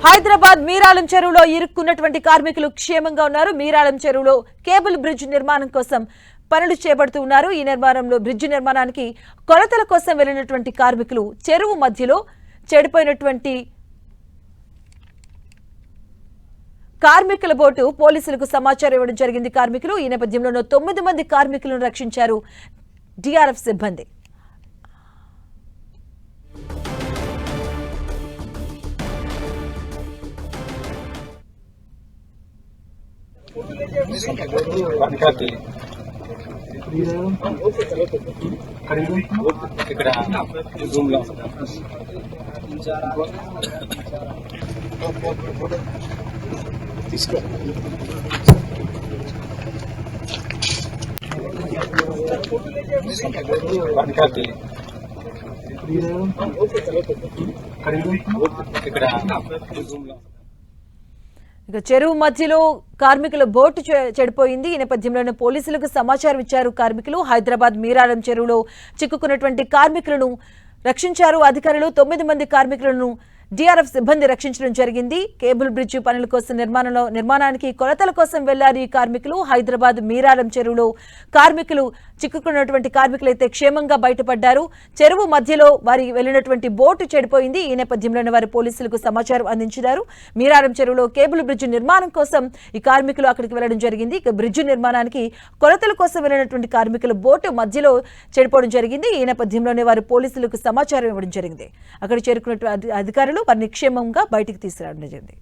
హైదరాబాద్ మీరాలం చెరువులో ఇరుక్కున్నటువంటి కార్మికులు క్షేమంగా ఉన్నారు. మీరాలం చెరువులో కేబుల్ బ్రిడ్జ్ నిర్మాణం కోసం పనులు చేపడుతూ ఉన్నారు. ఈ బ్రిడ్జ్ నిర్మాణానికి కొలతల కోసం వెళ్లినటువంటి కార్మికులు చెరువు మధ్యలో చెడిపోయినటువంటి కార్మికుల బోటు పోలీసులకు సమాచారం ఇవ్వడం జరిగింది. కార్మికులు ఈ నేపథ్యంలో 9 మంది కార్మికులను రక్షించారు డిఆర్ఎఫ్ సిబ్బంది. ఇక్కడ జూమ్ లో తీసుకో ఇక్కడ జూమ్ లో ఇక చెరువు మధ్యలో కార్మికుల బోటు చెడిపోయింది. ఈ నేపథ్యంలోనే పోలీసులకు సమాచారం ఇచ్చారు కార్మికులు. హైదరాబాద్ మీరాలం చెరువులో చిక్కుకున్నటువంటి కార్మికులను రక్షించారు అధికారులు. 9 మంది కార్మికులను డిఆర్ఎఫ్ సిబ్బంది రక్షించడం జరిగింది. కేబుల్ బ్రిడ్జ్ పనుల కోసం నిర్మాణానికి కొలతల కోసం వెళ్లారు ఈ కార్మికులు. హైదరాబాద్ మీరాలం చెరువులో కార్మికులు చిక్కుకున్నటువంటి కార్మికులైతే క్షేమంగా బయటపడ్డారు. చెరువు మధ్యలో వారి వెళ్లినటువంటి బోటు చెడిపోయింది. ఈ నేపథ్యంలోనే వారు పోలీసులకు సమాచారం అందించారు. మీరాలం చెరువులో కేబుల్ బ్రిడ్జ్ నిర్మాణం కోసం ఈ కార్మికులు అక్కడికి వెళ్లడం జరిగింది. ఇక బ్రిడ్జ్ నిర్మాణానికి కొలతల కోసం వెళ్లినటువంటి కార్మికుల బోటు మధ్యలో చెడిపోవడం జరిగింది. ఈ నేపథ్యంలోనే వారు పోలీసులకు సమాచారం ఇవ్వడం జరిగింది. అక్కడ చేరుకున్నటువంటి అధికారులు వారిని క్షేమంగా బయటికి తీసుకురావడం జరిగింది.